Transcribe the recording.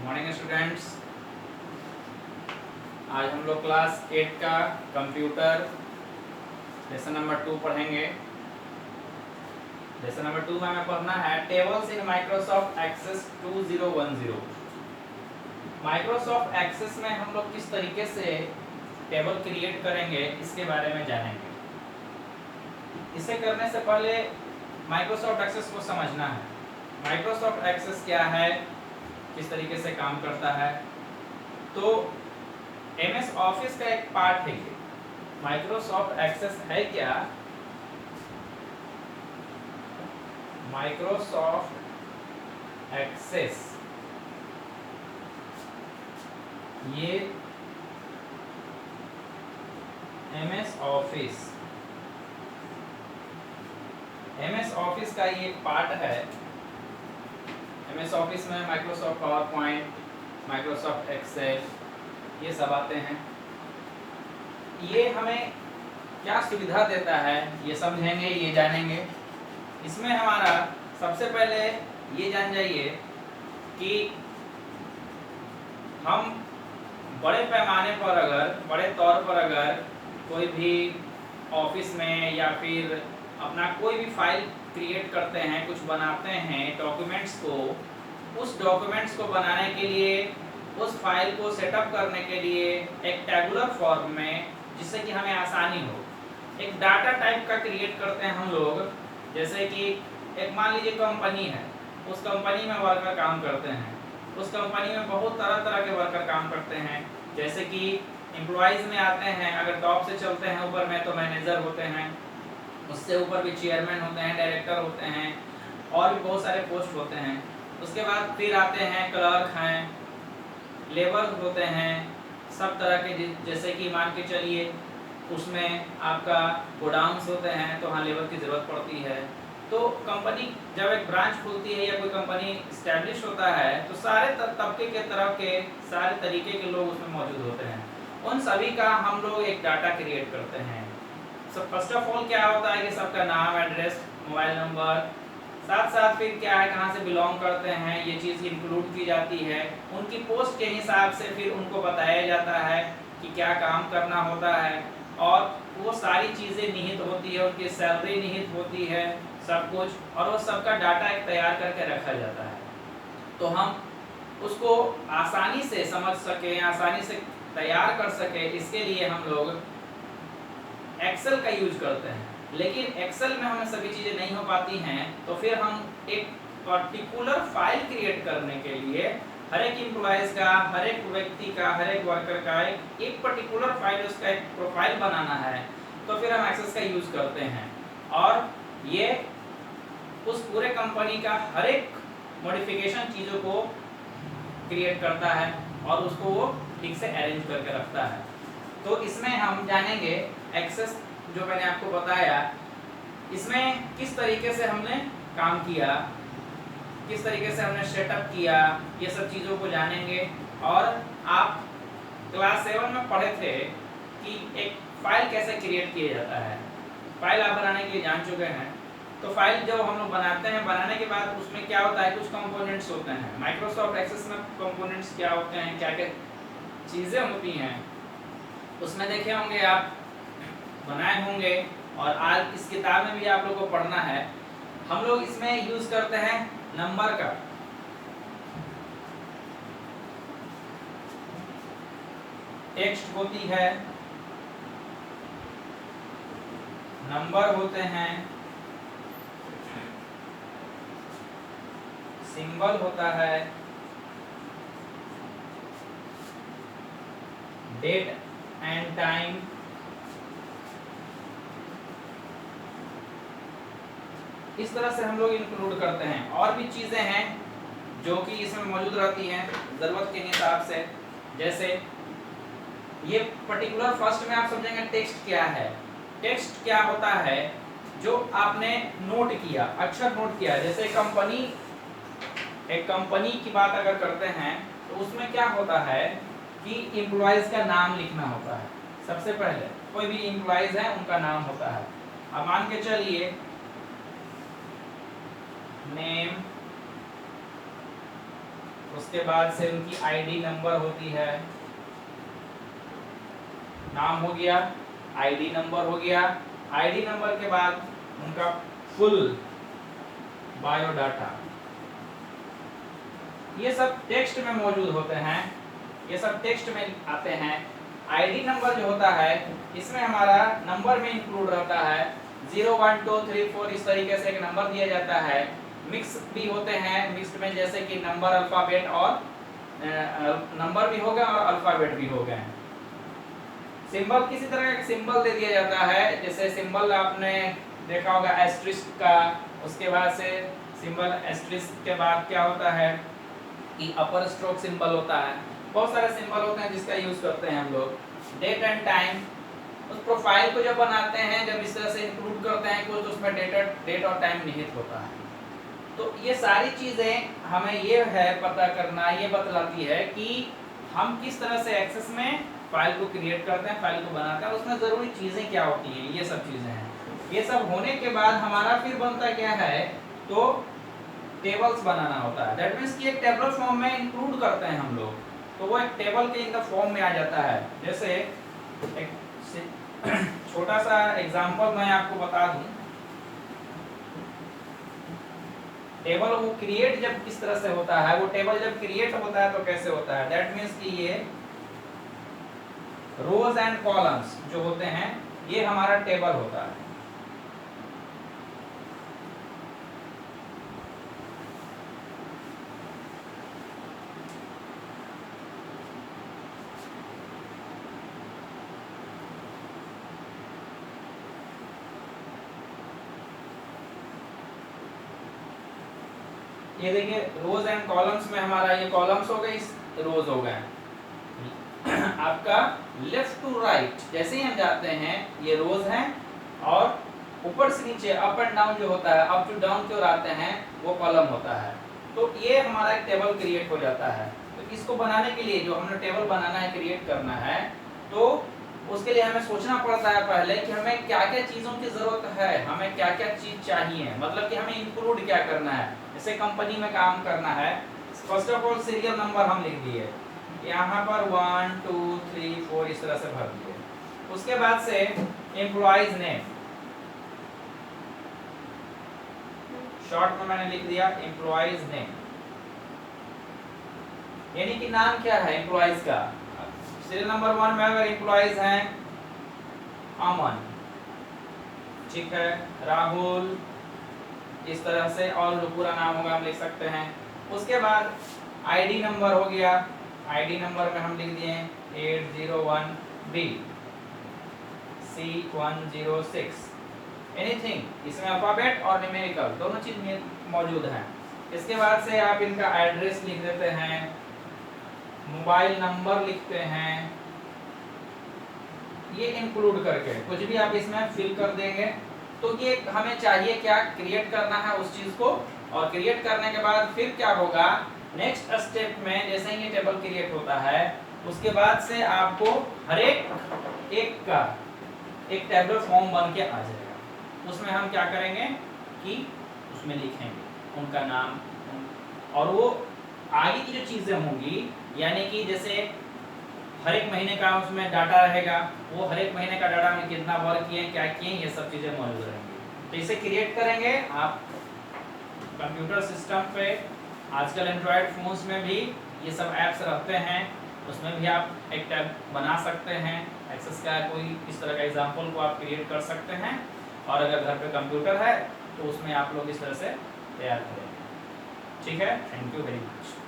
Morning students. आज हम लोग क्लास 8 का कंप्यूटर लेसन नंबर 2 पढ़ेंगे। लेसन नंबर 2 में हमें पढ़ना है tables in Microsoft Access 2010। Microsoft Access में हम लोग किस तरीके से टेबल क्रिएट करेंगे इसके बारे में जानेंगे। इसे करने से पहले माइक्रोसॉफ्ट एक्सेस को समझना है। माइक्रोसॉफ्ट एक्सेस क्या है, किस तरीके से काम करता है। तो MS ऑफिस का एक पार्ट है ये। माइक्रोसॉफ्ट एक्सेस है क्या? माइक्रोसॉफ्ट एक्सेस ये MS ऑफिस का ये पार्ट है। MS ऑफिस में Microsoft PowerPoint, Microsoft Excel ये सब आते हैं। ये हमें क्या सुविधा देता है ये समझेंगे, ये जानेंगे। इसमें हमारा सबसे पहले ये जान जाइए कि हम बड़े पैमाने पर बड़े तौर पर अगर कोई भी ऑफिस में या फिर अपना कोई भी फाइल क्रिएट करते हैं, कुछ बनाते हैं डॉक्यूमेंट्स को, उस डॉक्यूमेंट्स को बनाने के लिए, उस फाइल को सेटअप करने के लिए एक टैबुलर फॉर्म में, जिससे कि हमें आसानी हो, एक डाटा टाइप का क्रिएट करते हैं हम लोग। जैसे कि एक मान लीजिए कंपनी है, उस कंपनी में वर्कर काम करते हैं, उस कंपनी में बहुत तरह तरह के वर्कर काम करते हैं। जैसे कि एम्प्लॉइज में आते हैं, अगर टॉप से चलते हैं ऊपर में तो मैनेजर होते हैं, उससे ऊपर भी चेयरमैन होते हैं, डायरेक्टर होते हैं, और भी बहुत सारे पोस्ट होते हैं। उसके बाद फिर आते हैं क्लर्क हैं, लेबर होते हैं, सब तरह के। जैसे कि मान के चलिए उसमें आपका गोडाउन्स होते हैं तो वहाँ लेबर की ज़रूरत पड़ती है। तो कंपनी जब एक ब्रांच खुलती है या कोई कंपनी इस्टेब्लिश होता है तो सारे तबके के तरह के सारे तरीके के लोग उसमें मौजूद होते हैं। उन सभी का हम लोग एक डाटा क्रिएट करते हैं। सब फर्स्ट ऑफ ऑल क्या होता है कि सबका नाम, एड्रेस, मोबाइल नंबर, साथ साथ फिर क्या है, कहाँ से बिलोंग करते हैं, ये चीज़ इंक्लूड की जाती है। उनकी पोस्ट के हिसाब से फिर उनको बताया जाता है कि क्या काम करना होता है, और वो सारी चीज़ें निहित होती है, उनकी सैलरी निहित होती है, सब कुछ, और वो सबका डाटा एक तैयार करके रखा जाता है। तो हम उसको आसानी से समझ सकें, आसानी से तैयार कर सकें, इसके लिए हम लोग एक्सेल का यूज करते हैं। लेकिन एक्सेल में हमें सभी चीज़ें नहीं हो पाती हैं, तो फिर हम एक पर्टिकुलर फाइल क्रिएट करने के लिए हर एक एम्प्लॉइज का, हर एक व्यक्ति का, हर एक वर्कर का एक पर्टिकुलर फाइल, उसका एक प्रोफाइल बनाना है, तो फिर हम एक्सेस का यूज करते हैं। और ये उस पूरे कंपनी का हर एक मॉडिफिकेशन चीज़ों को क्रिएट करता है और उसको वो ठीक से अरेंज करके रखता है। तो इसमें हम जानेंगे एक्सेस, जो मैंने आपको बताया, इसमें किस तरीके से हमने काम किया, किस तरीके से हमने सेटअप किया, ये सब चीज़ों को जानेंगे। और आप क्लास 7 में पढ़े थे कि एक फाइल कैसे क्रिएट किया जाता है। फाइल आप बनाने के लिए जान चुके हैं। तो फाइल जब हम लोग बनाते हैं, बनाने के बाद उसमें क्या होता है, कुछ कंपोनेंट्स होते हैं। माइक्रोसॉफ्ट एक्सेस में कंपोनेंट्स क्या होते हैं, क्या क्या चीज़ें होती हैं, उसमें देखे होंगे आप, बनाए होंगे, और आज इस किताब में भी आप लोगों को पढ़ना है। हम लोग इसमें यूज करते हैं नंबर का। टेक्स्ट होती है, नंबर होते हैं, सिंबल होता है, डेट एंड टाइम, इस तरह से हम लोग इंक्लूड करते हैं। और भी चीज़ें हैं जो कि इसमें मौजूद रहती हैं ज़रूरत के हिसाब से। जैसे ये पर्टिकुलर फर्स्ट में आप समझेंगे टेक्स्ट क्या है। टेक्स्ट क्या होता है, जो आपने नोट किया, अक्षर नोट किया। जैसे एक कंपनी की बात अगर करते हैं तो उसमें क्या होता है कि एम्प्लॉइज का नाम लिखना होता है। सबसे पहले कोई भी एम्प्लॉइज है उनका नाम होता है। अब मान के चलिए नेम, उसके बाद से उनकी आईडी नंबर होती है, नाम हो गया, आईडी नंबर हो गया। आईडी नंबर के बाद उनका फुल बायोडाटा, ये सब टेक्स्ट में मौजूद होते हैं, ये सब टेक्स्ट में आते हैं। आईडी नंबर जो होता है इसमें हमारा नंबर में इंक्लूड रहता है, 0 1 2 3 4 इस तरीके से एक नंबर दिया जाता है। मिक्स भी होते हैं, मिक्स में जैसे कि नंबर अल्फाबेट और नंबर भी हो गए और अल्फाबेट भी हो गए। सिंबल किसी तरह का सिंबल दे दिया जाता है, जैसे सिंबल आपने देखा होगा एस्ट्रिस्क का, उसके बाद से सिंबल एस्ट्रिस्क के बाद क्या होता है कि अपर स्ट्रोक सिंबल होता है। बहुत सारे सिंबल होते हैं जिसका यूज करते हैं हम लोग। डेट एंड टाइम, उस प्रोफाइल को जब बनाते हैं, जब इस तरह से इंक्लूड करते हैं कुछ, तो उसमें डेट और टाइम निहित होता है। तो ये सारी चीज़ें हमें ये है पता करना, ये बतलाती है कि हम किस तरह से एक्सेस में फाइल को क्रिएट करते हैं, फाइल को बनाते हैं, उसमें ज़रूरी चीज़ें क्या होती हैं, ये सब चीज़ें हैं। ये सब होने के बाद हमारा फिर बनता क्या है, तो टेबल्स बनाना होता है। दैट मीन्स कि एक टेबल फॉर्म में इंक्लूड करते हैं हम लोग, तो वो एक टेबल के इन द फॉर्म में आ जाता है। जैसे एक छोटा सा एग्जांपल मैं आपको बता दूं, टेबल वो क्रिएट जब किस तरह से होता है, वो टेबल जब क्रिएट होता है तो कैसे होता है। दैट मीन्स कि ये रोज एंड कॉलम्स जो होते हैं ये हमारा टेबल होता है। ये देखिए रोज एंड कॉलम्स में हमारा ये कॉलम्स हो गए, इस रोज हो गए। आपका लेफ्ट टू राइट जैसे ही हम जाते हैं ये रोज हैं, और ऊपर से नीचे अप एंड डाउन जो होता है, अप टू डाउन की ओर आते हैं, वो कॉलम होता है। तो ये हमारा एक टेबल क्रिएट हो जाता है। तो इसको बनाने के लिए जो हमने टेबल बनाना है, क्रिएट करना है, तो उसके लिए हमें सोचना पड़ता है पहले कि हमें क्या क्या चीज़ों की ज़रूरत है, हमें क्या क्या चीज़ चाहिए, मतलब कि हमें इंक्लूड क्या करना है। जैसे कंपनी में काम करना है, first of all serial number हम लिख दिए, यहाँ पर 1 2 3 4 इस तरह से भर दिए। उसके बाद से एम्प्लॉइज नेम, शॉर्ट में मैंने लिख दिया एम्प्लॉइज नेम, यानी कि नाम क्या है एम्प्लॉइज का। सीरियल नंबर 1 में अगर एम्प्लॉइज हैं अमन, ठीक है, राहुल, इस तरह से और जो पूरा नाम होगा हम लिख सकते हैं। उसके बाद आईडी नंबर हो गया, आईडी नंबर में हम लिख दिए 801B C106 एनीथिंग, इसमें अल्फाबेट और न्यूमेरिकल दोनों चीज में मौजूद हैं। इसके बाद से आप इनका एड्रेस लिख देते हैं, मोबाइल नंबर लिखते हैं, ये इंक्लूड करके कुछ भी आप इसमें फिल कर देंगे। तो ये हमें चाहिए क्या, क्रिएट करना है उस चीज को, और क्रिएट करने के बाद फिर क्या होगा, नेक्स्ट स्टेप में जैसे ही ये टेबल क्रिएट होता है, उसके बाद से आपको हर एक का एक टेबल फॉर्म बन के आ जाएगा। उसमें हम क्या करेंगे कि उसमें लिखेंगे उनका नाम, और वो आगे की जो चीज़ें होंगी, यानी कि जैसे हर एक महीने का उसमें डाटा रहेगा, वो हर एक महीने का डाटा में कितना वर्क किए, क्या किए, ये सब चीज़ें मौजूद रहेंगी। तो इसे क्रिएट करेंगे आप कंप्यूटर सिस्टम पे। आजकल एंड्रॉयड फोन्स में भी ये सब ऐप्स रहते हैं, उसमें भी आप एक टैब बना सकते हैं। एक्सेस का कोई इस तरह का एग्जाम्पल को आप क्रिएट कर सकते हैं, और अगर घर पे कंप्यूटर है तो उसमें आप लोग इस तरह से तैयार करेंगे। ठीक है, थैंक यू वेरी मच।